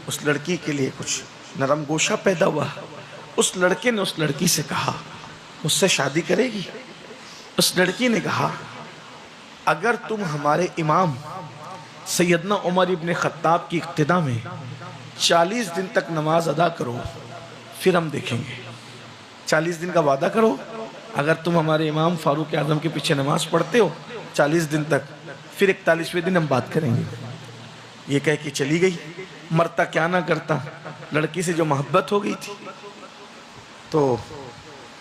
اس لڑکی کے لیے کچھ نرم گوشہ پیدا ہوا. اس لڑکے نے اس لڑکی سے کہا مجھ سے شادی کرے گی؟ اس لڑکی نے کہا اگر تم ہمارے امام سیدنا عمر ابن خطاب کی اقتداء میں 40 دن تک نماز ادا کرو پھر ہم دیکھیں گے. 40 دن کا وعدہ کرو، اگر تم ہمارے امام فاروق اعظم کے پیچھے نماز پڑھتے ہو 40 دن تک، پھر 41ویں دن ہم بات کریں گے. یہ کہہ کے چلی گئی. مرتا کیا نہ کرتا، لڑکی سے جو محبت ہو گئی تھی تو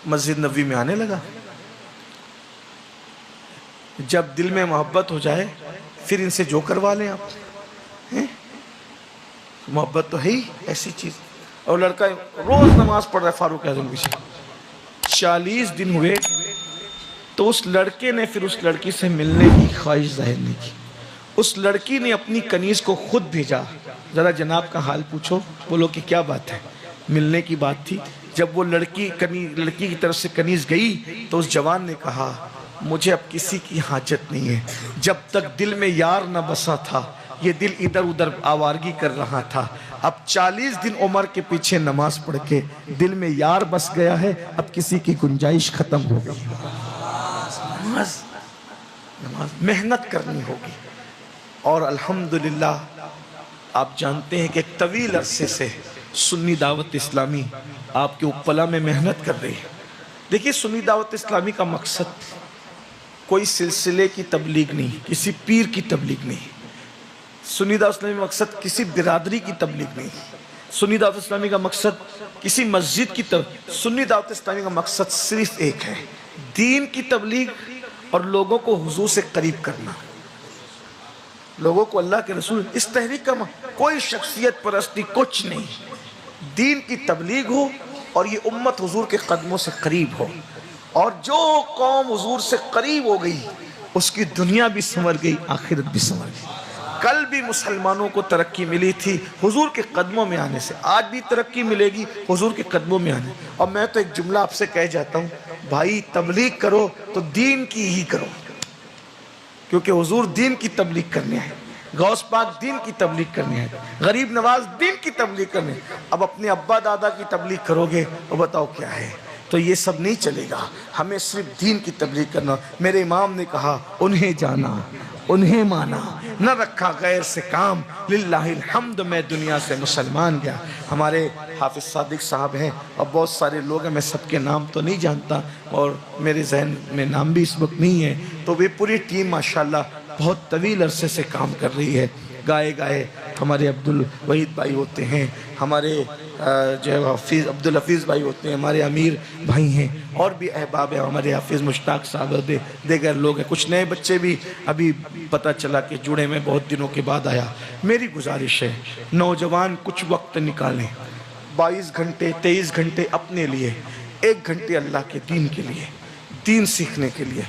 مسجد نبوی میں آنے لگا. جب دل میں محبت ہو جائے پھر ان سے جو کروا لیں آپ. محبت تو ہے ہی ایسی چیز. اور لڑکا روز نماز پڑھ رہا ہے فاروق اعظم پیچھے. 40 دن ہوئے تو اس لڑکے نے پھر اس لڑکی سے ملنے کی خواہش ظاہر نہیں کی. اس لڑکی نے اپنی کنیز کو خود بھیجا، ذرا جناب کا حال پوچھو. بولو کہ کیا بات ہے؟ ملنے کی بات تھی. جب وہ لڑکی کی طرف سے کنیز گئی تو اس جوان نے کہا مجھے اب کسی کی حاجت نہیں ہے. جب تک دل میں یار نہ بسا تھا یہ دل ادھر ادھر آوارگی کر رہا تھا. اب 40 دن عمر کے پیچھے نماز پڑھ کے دل میں یار بس گیا ہے، اب کسی کی گنجائش ختم ہو گئی. نماز محنت کرنی ہوگی. اور الحمدللہ آپ جانتے ہیں کہ ایک طویل عرصے سے سنی دعوت اسلامی آپ کے اپلا میں محنت کر رہی ہے. دیکھیے سنی دعوت اسلامی کا مقصد کوئی سلسلے کی تبلیغ نہیں، کسی پیر کی تبلیغ نہیں. سنی دعوت اسلامی کا مقصد کسی برادری کی تبلیغ نہیں. سنی دعوت اسلامی کا مقصد کسی مسجد کی تبلیغ. سنی دعوت اسلامی کا مقصد صرف ایک ہے، دین کی تبلیغ اور لوگوں کو حضور سے قریب کرنا، لوگوں کو اللہ کے رسول. اس تحریک کا کوئی شخصیت پرستی کچھ نہیں. دین کی تبلیغ ہو اور یہ امت حضور کے قدموں سے قریب ہو. اور جو قوم حضور سے قریب ہو گئی اس کی دنیا بھی سنور گئی، آخرت بھی سنور گئی. کل بھی مسلمانوں کو ترقی ملی تھی حضور کے قدموں میں آنے سے، آج بھی ترقی ملے گی حضور کے قدموں میں آنے. اور میں تو ایک جملہ آپ سے کہہ جاتا ہوں، بھائی تبلیغ کرو تو دین کی ہی کرو، کیونکہ حضور دین کی تبلیغ کرنے ہیں، غوث پاک دین کی تبلیغ کرنے ہیں، غریب نواز دین کی تبلیغ کرنے ہیں. اب اپنے ابا دادا کی تبلیغ کرو گے تو بتاؤ کیا ہے؟ تو یہ سب نہیں چلے گا. ہمیں صرف دین کی تبلیغ کرنا. میرے امام نے کہا انہیں جانا انہیں مانا، نہ رکھا غیر سے کام، للہ الحمد میں دنیا سے مسلمان گیا. ہمارے حافظ صادق صاحب ہیں اور بہت سارے لوگ ہیں، میں سب کے نام تو نہیں جانتا اور میرے ذہن میں نام بھی اس وقت نہیں ہے. تو وہ پوری ٹیم ماشاءاللہ بہت طویل عرصے سے کام کر رہی ہے. گائے گائے ہمارے عبدالوحید بھائی ہوتے ہیں، ہمارے جو ہے عبدالحفیظ بھائی ہوتے ہیں، ہمارے امیر بھائی ہیں، اور بھی احباب ہیں، ہمارے حافظ مشتاق صاحب دیگر لوگ ہیں. کچھ نئے بچے بھی ابھی پتہ چلا کہ جڑے میں بہت دنوں کے بعد آیا. میری گزارش ہے نوجوان کچھ وقت نکالیں، 22 گھنٹے 23 گھنٹے اپنے لیے، 1 گھنٹے اللہ کے دین کے لیے، دین سیکھنے کے لیے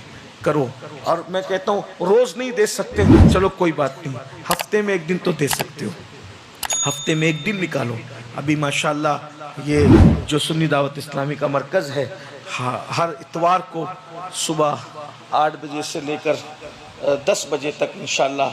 کرو. اور میں کہتا ہوں روز نہیں دے سکتے چلو کوئی بات نہیں، ہفتے میں 1 دن تو دے سکتے ہو، ہفتے میں 1 دن نکالو. ابھی ماشاءاللہ یہ جو سنی دعوت اسلامی کا مرکز ہے ہر اتوار کو صبح 8 بجے سے لے کر 10 بجے تک انشاءاللہ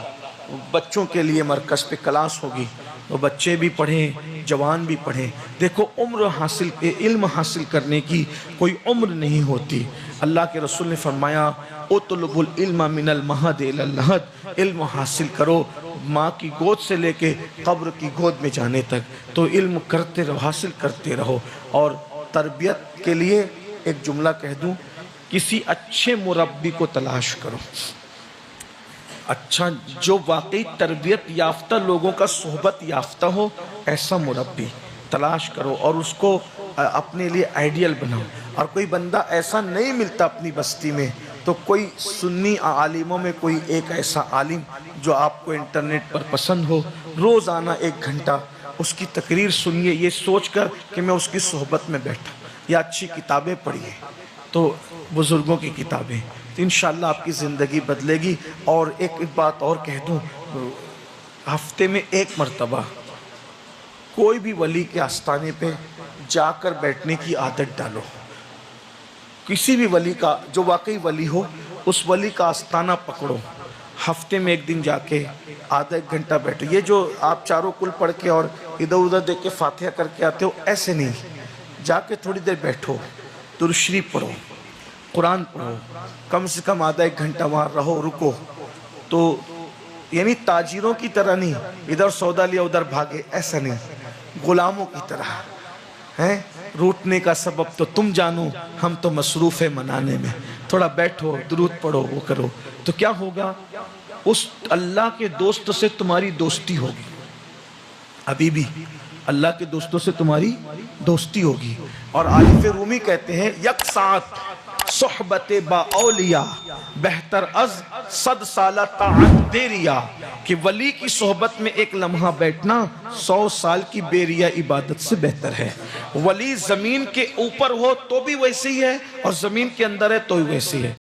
بچوں کے لیے مرکز پہ کلاس ہوگی. تو بچے بھی پڑھیں، جوان بھی پڑھیں. دیکھو علم حاصل کرنے کی کوئی عمر نہیں ہوتی. اللہ کے رسول نے فرمایا اطلب العلم من المہد الی اللحد، علم حاصل کرو ماں کی گود سے لے کے قبر کی گود میں جانے تک. تو علم کرتے رہو، حاصل کرتے رہو. اور تربیت کے لیے ایک جملہ کہہ دوں، کسی اچھے مربی کو تلاش کرو. اچھا جو واقعی تربیت یافتہ لوگوں کا صحبت یافتہ ہو ایسا مربی تلاش کرو اور اس کو اپنے لیے آئیڈیل بناؤ. اور کوئی بندہ ایسا نہیں ملتا اپنی بستی میں تو کوئی سنی عالموں میں کوئی ایک ایسا عالم جو آپ کو انٹرنیٹ پر پسند ہو، روزانہ 1 گھنٹہ اس کی تقریر سنیے، یہ سوچ کر کہ میں اس کی صحبت میں بیٹھا یا اچھی کتابیں پڑھیے، تو بزرگوں کی کتابیں، تو انشاءاللہ آپ کی زندگی بدلے گی. اور ایک بات اور کہہ دوں، ہفتے میں 1 مرتبہ کوئی بھی ولی کے آستانے پہ جا کر بیٹھنے کی عادت ڈالو. کسی بھی ولی کا جو واقعی ولی ہو اس ولی کا آستانہ پکڑو، ہفتے میں 1 دن جا کے آدھا 1 گھنٹہ بیٹھو. یہ جو آپ چاروں کل پڑھ کے اور ادھر ادھر دیکھ کے فاتحہ کر کے آتے ہو، ایسے نہیں. جا کے تھوڑی دیر بیٹھو، درود شریف پڑھو، قرآن پڑھو، کم سے کم آدھا ایک گھنٹہ وہاں رہو، رکو. تو یعنی تاجروں کی طرح نہیں، ادھر سودا لیا ادھر بھاگے، ایسا نہیں. غلاموں کی طرح ہیں. روٹنے کا سبب تو تم جانو، ہم تو مصروف ہے منانے میں. تھوڑا بیٹھو، درود پڑھو، وہ کرو. تو کیا ہوگا؟ اس اللہ کے دوست سے تمہاری دوستی ہوگی. ابھی بھی اللہ کے دوستوں سے تمہاری دوستی ہوگی. اور عارف رومی کہتے ہیں یک ساتھ صحبت با اولیاء بہتر از 100 سالہ طاعت دیریا، کہ ولی کی صحبت میں ایک لمحہ بیٹھنا 100 سال کی بیریا عبادت سے بہتر ہے. ولی زمین کے اوپر ہو تو بھی ویسے ہی ہے، اور زمین کے اندر ہے تو بھی ویسے ہی ہے.